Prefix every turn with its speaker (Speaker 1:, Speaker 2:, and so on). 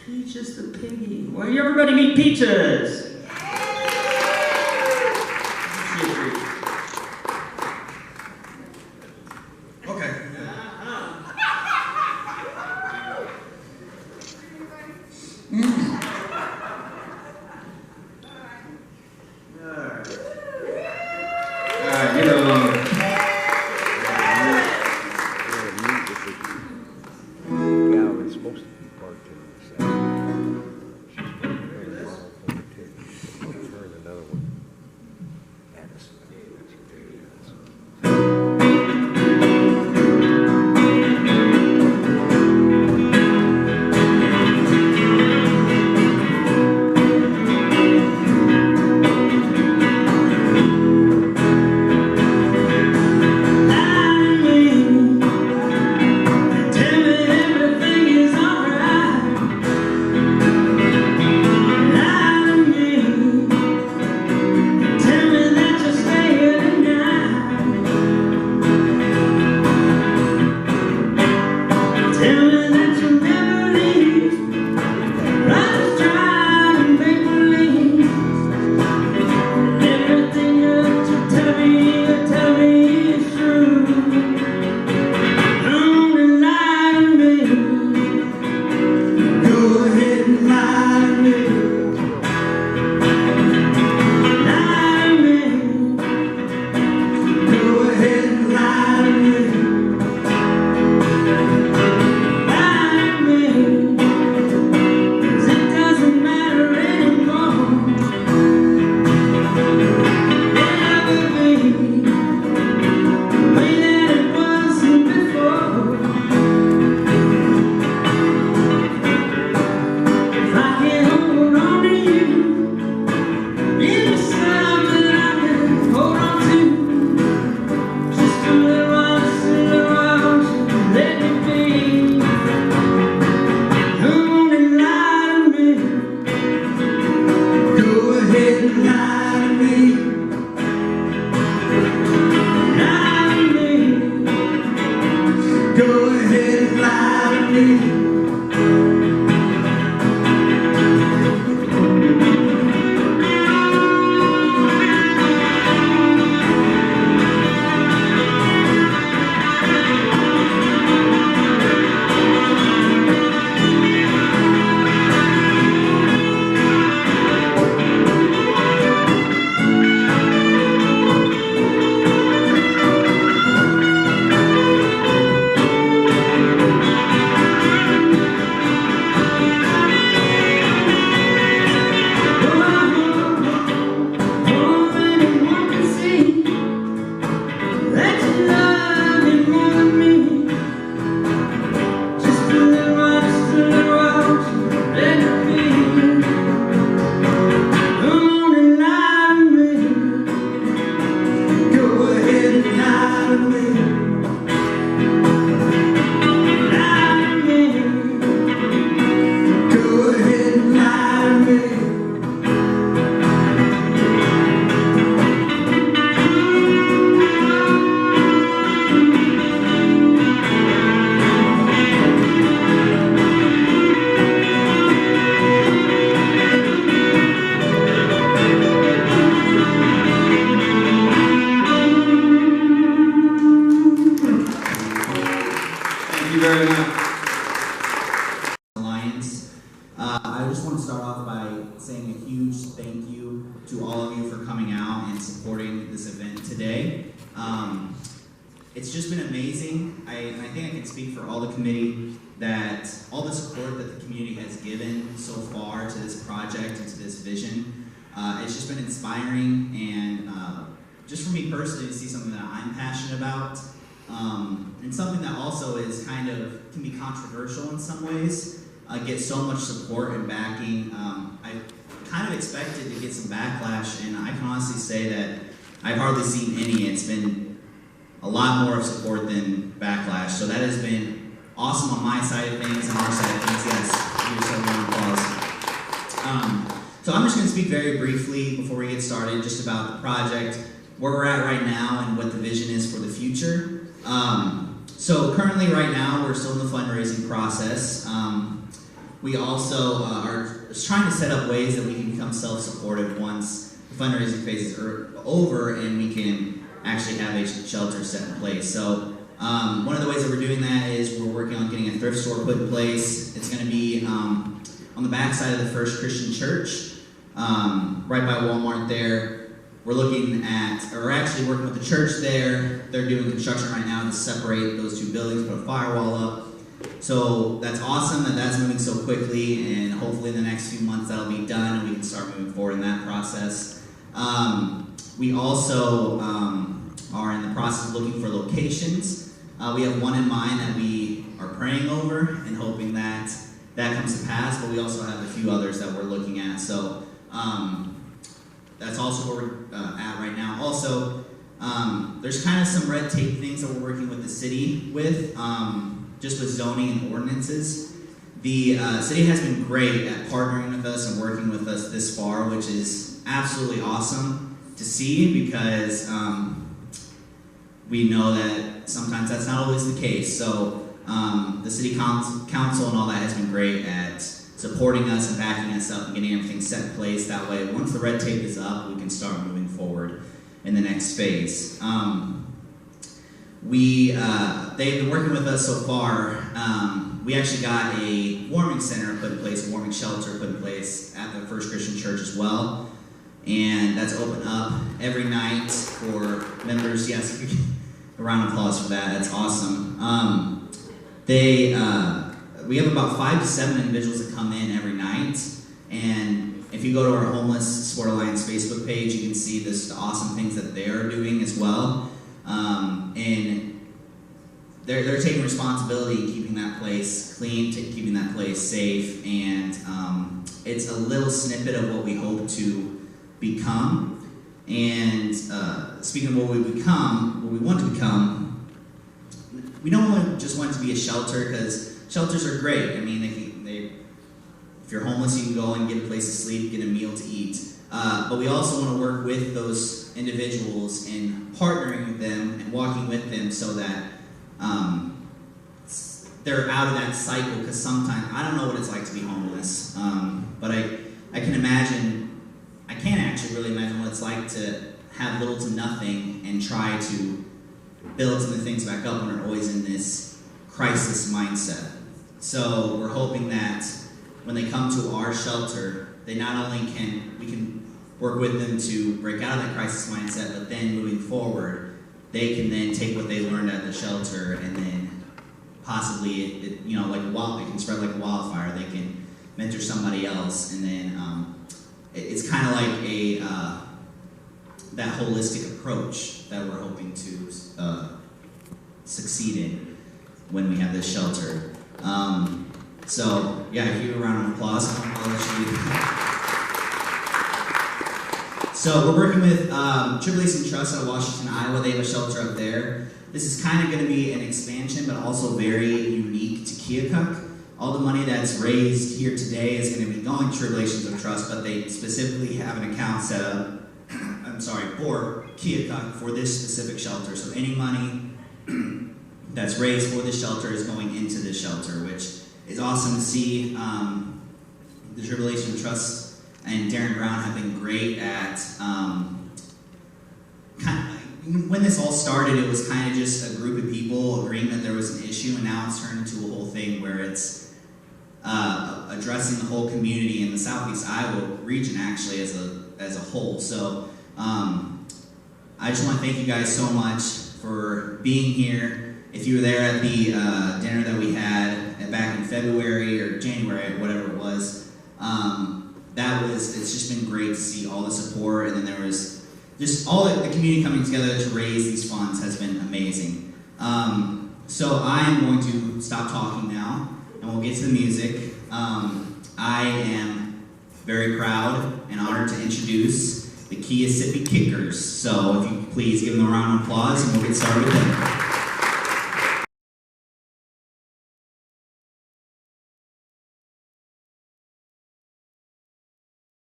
Speaker 1: Peaches the piggy. Well, everybody meet Peaches.
Speaker 2: Okay.
Speaker 1: Get along.
Speaker 3: Gallery's supposed to be parked in the south. She's parked there a mile from the ticket. Turn another one. Addison. That's what it is.
Speaker 4: Alliance. I just want to start off by saying a huge thank you to all of you for coming out and supporting this event today. It's just been amazing. I think I can speak for all the committee that all the support that the community has given so far to this project and to this vision. It's just been inspiring, and just for me personally to see something that I'm passionate about, and something that also is kind of, can be controversial in some ways, get so much support and backing. I kind of expected to get some backlash, and I can honestly say that I've hardly seen any. It's been a lot more of support than backlash, so that has been awesome on my side of things and our side of things. Yes, give yourself a round of applause. So I'm just going to speak very briefly before we get started just about the project, where we're at right now, and what the vision is for the future. So currently right now we're still in the fundraising process. we also are trying to set up ways that we can become self-supportive once the fundraising phase is over and we can actually have a shelter set in place. So one of the ways that we're doing that is we're working on getting a thrift store put in place. It's going to be on the backside of the First Christian Church, right by Walmart there. We're we're actually working with the church there. They're doing construction right now to separate those two buildings, put a firewall up. So that's awesome that that's moving so quickly, and hopefully in the next few months that'll be done and we can start moving forward in that process. We also are in the process of looking for locations. We have one in mind that we are praying over and hoping that that comes to pass, but we also have a few others that we're looking at. So that's also where we're at right now. Also, there's kind of some red tape things that we're working with the city with, just with zoning and ordinances. The city has been great at partnering with us and working with us this far, which is absolutely awesome to see because we know that sometimes that's not always the case. So the city council and all that has been great at supporting us and backing us up and getting everything set in place. That way, once the red tape is up, we can start moving forward in the next phase. They've been working with us so far. We actually got a warming center put in place, a warming shelter put in place at the First Christian Church as well. And that's open up every night for members. Yes, a round of applause for that. That's awesome. We have about 5 to 7 individuals that come in every night. And if you go to our Homeless Sport Alliance Facebook page, you can see the awesome things that they're doing as well. And they're taking responsibility in keeping that place clean, keeping that place safe, and it's a little snippet of what we hope to become. And speaking of what we become, what we want to become, we don't just want it to be a shelter, because shelters are great. I mean, if you're homeless, you can go and get a place to sleep, get a meal to eat. But we also want to work with those individuals and partnering with them and walking with them so that they're out of that cycle, because sometimes, I don't know what it's like to be homeless, but I can't actually really imagine what it's like to have little to nothing and try to build some of the things back up when we're always in this crisis mindset. So we're hoping that when they come to our shelter, they not only we can work with them to break out of that crisis mindset, but then moving forward, they can then take what they learned at the shelter and then possibly, it can spread like a wildfire. They can mentor somebody else, and then it's kind of like that holistic approach that we're hoping to succeed in when we have this shelter. So yeah, give you a round of applause. So we're working with Tribulation Trust out of Washington, Iowa. They have a shelter up there. This is kind of going to be an expansion, but also very unique to Keokuk. All the money that's raised here today is going to be going to Tribulations of Trust, but they specifically have an account set up, for Keokuk for this specific shelter. So any money that's raised for this shelter is going into this shelter, which is awesome to see. The Tribulation Trust and Darren Brown have been great at when this all started, it was kind of just a group of people agreeing that there was an issue, and now it's turned into a whole thing where it's addressing the whole community in the Southeast Iowa region, actually, as a whole. So I just want to thank you guys so much for being here. If you were there at the dinner that we had back in February or January, whatever it was, it's just been great to see all the support, and then there was just all the community coming together to raise these funds has been amazing. So I'm going to stop talking now, and we'll get to the music. I am very proud and honored to introduce the Kia Sippy Kickers. So if you could please give them a round of applause, and we'll get started with them.